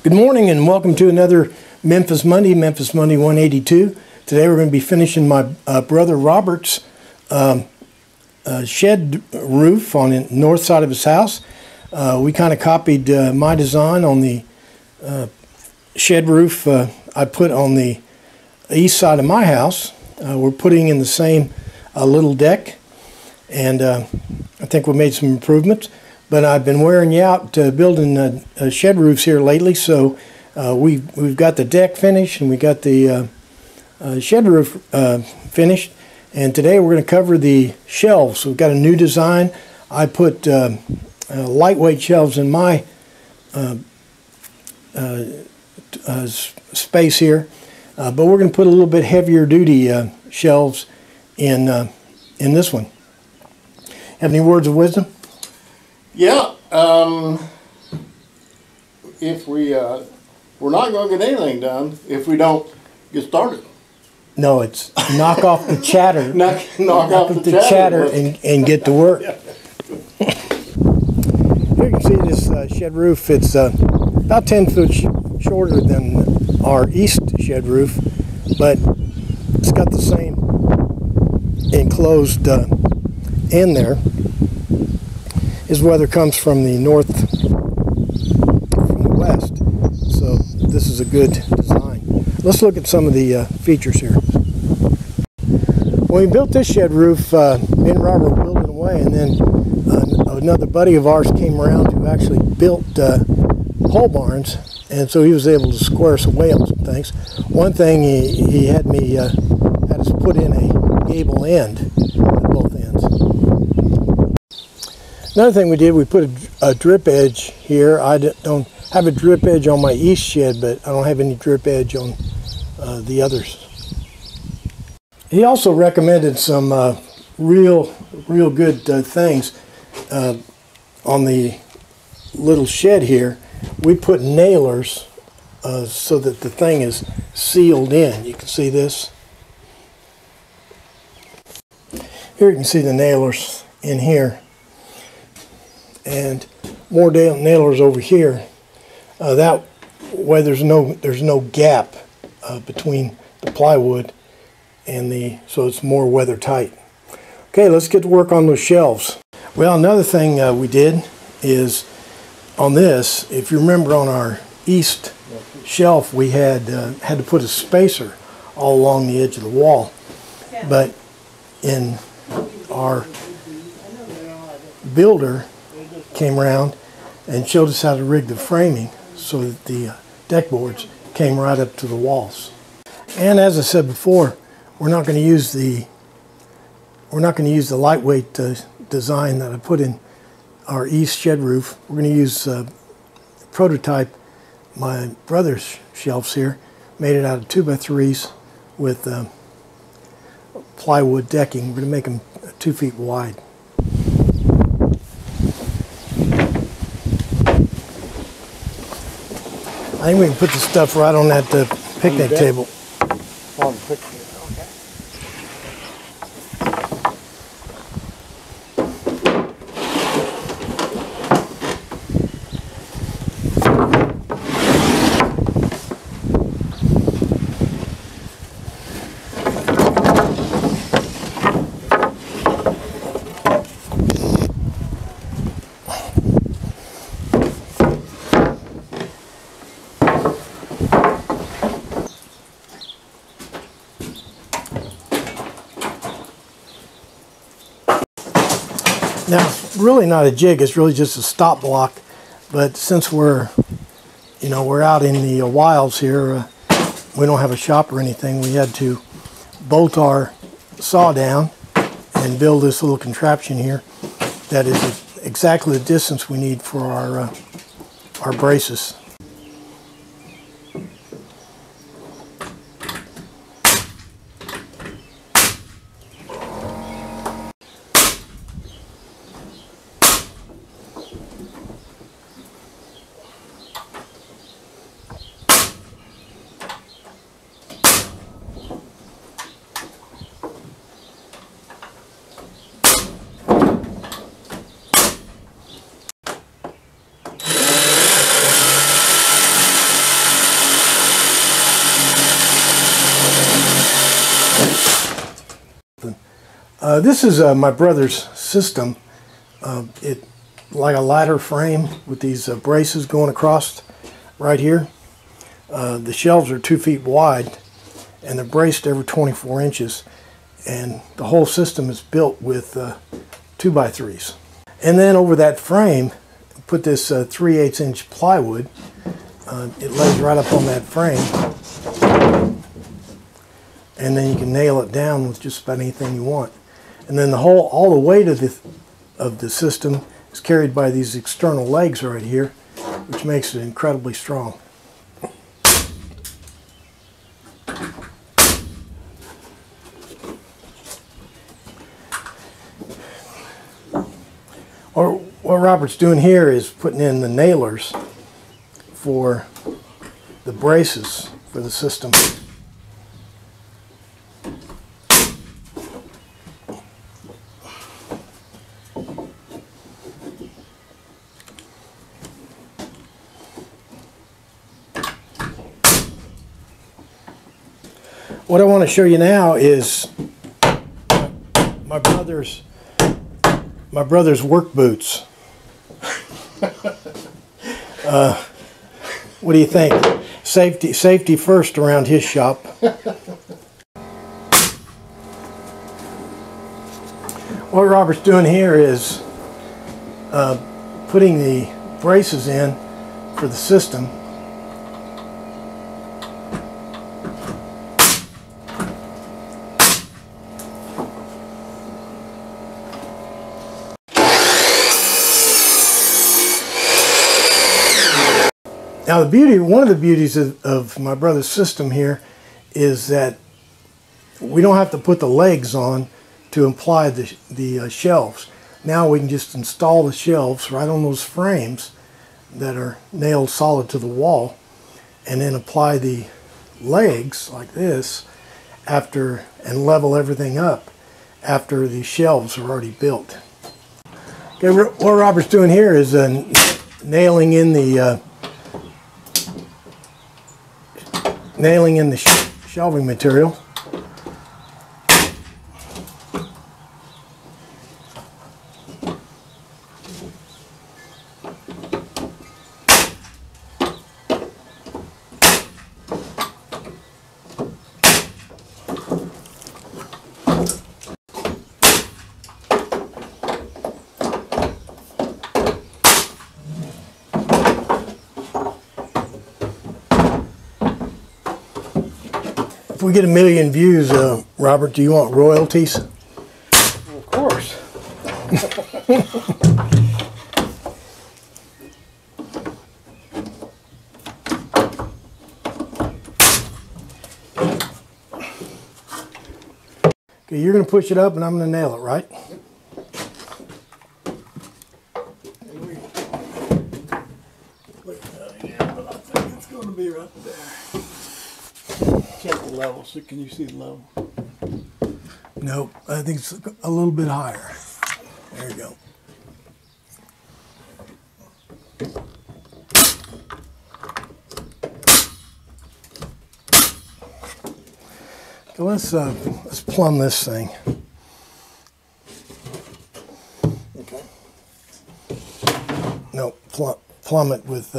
Good morning and welcome to another Memphis Monday 182. Today we're going to be finishing my brother Robert's shed roof on the north side of his house. We kind of copied my design on the shed roof I put on the east side of my house. We're putting in the same little deck, and I think we made some improvements. But I've been wearing you out building shed roofs here lately, so we've got the deck finished and we got the shed roof finished. And today we're going to cover the shelves. So we've got a new design. I put lightweight shelves in my space here, but we're going to put a little bit heavier duty shelves in this one. Have any words of wisdom? Yeah, if we're not going to get anything done if we don't get started. No, it's knock off the chatter. knock off the chatter and get to work. Here you can see this shed roof. It's about 10 foot shorter than our east shed roof, but it's got the same enclosed end there. His weather comes from the north, from the west, so this is a good design. Let's look at some of the features here. When we built this shed roof, me and Robert were building away, and then another buddy of ours came around who actually built pole barns, and so he was able to square us away on some things. One thing he had us put in a gable end at both ends. Another thing we did, we put a drip edge here. I don't have a drip edge on my east shed, but I don't have any drip edge on the others. He also recommended some real good things on the little shed here. We put nailers so that the thing is sealed in. You can see this. Here you can see the nailers in here, and more nailers over here. That way there's no gap between the plywood and so it's more weather tight. Okay, let's get to work on those shelves. Well, another thing we did is on this, if you remember on our east shelf, we had to put a spacer all along the edge of the wall. But in our builder came around and showed us how to rig the framing so that the deck boards came right up to the walls. And as I said before, we're not going to use the lightweight design that I put in our east shed roof. We're going to use prototype my brother's shelves here. Made it out of 2x3s with plywood decking. We're going to make them 2 feet wide. I think we can put the stuff right on that picnic table. On the picnic, okay. Now, it's really not a jig, it's really just a stop block, but since we're out in the wilds here, we don't have a shop or anything, we had to bolt our saw down and build this little contraption here that is exactly the distance we need for our braces. This is my brother's system. It like a ladder frame with these braces going across right here. The shelves are 2 feet wide and they're braced every 24 inches. And the whole system is built with 2x3s. And then over that frame, put this 3/8 inch plywood. It lays right up on that frame. And then you can nail it down with just about anything you want. And then all the weight of the system is carried by these external legs right here, which makes it incredibly strong. Or what Robert's doing here is putting in the nailers for the braces for the system. What I want to show you now is my brother's work boots. What do you think? Safety first around his shop. What Robert's doing here is putting the braces in for the system. Now one of the beauties of my brother's system here is that we don't have to put the legs on to apply the shelves. Now we can just install the shelves right on those frames that are nailed solid to the wall, and then apply the legs like this and level everything up after the shelves are already built. Okay, what Robert's doing here is nailing in the shelving material. If we get 1 million views, Robert, do you want royalties? Well, of course. Okay, you're going to push it up and I'm going to nail it, right? But I think it's going to be right there. Check the level. So can you see the level? Nope, I think it's a little bit higher. There you go. Okay, let's plumb this thing. Okay. No, plumb it with.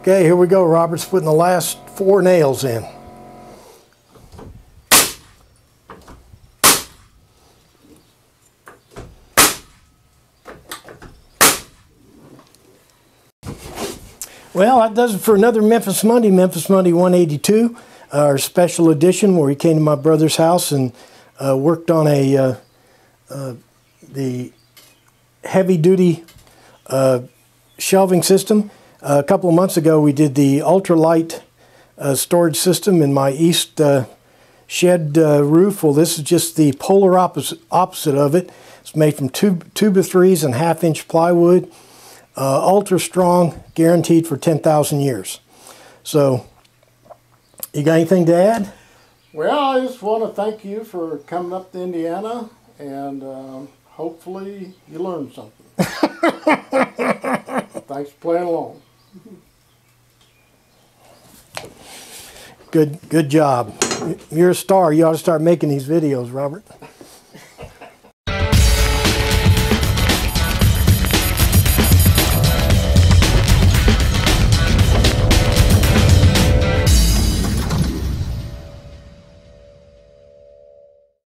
Okay, here we go. Robert's putting the last 4 nails in. Well, that does it for another Memphis Monday 182, our special edition where he came to my brother's house and worked on the heavy-duty shelving system. A couple of months ago, we did the ultralight storage system in my east shed roof. Well, this is just the polar opposite of it. It's made from 2x3s and 1/2 inch plywood. Ultra strong, guaranteed for 10,000 years. So, you got anything to add? Well, I just want to thank you for coming up to Indiana, and hopefully you learned something. Thanks for playing along. Good job. You're a star. You ought to start making these videos, Robert.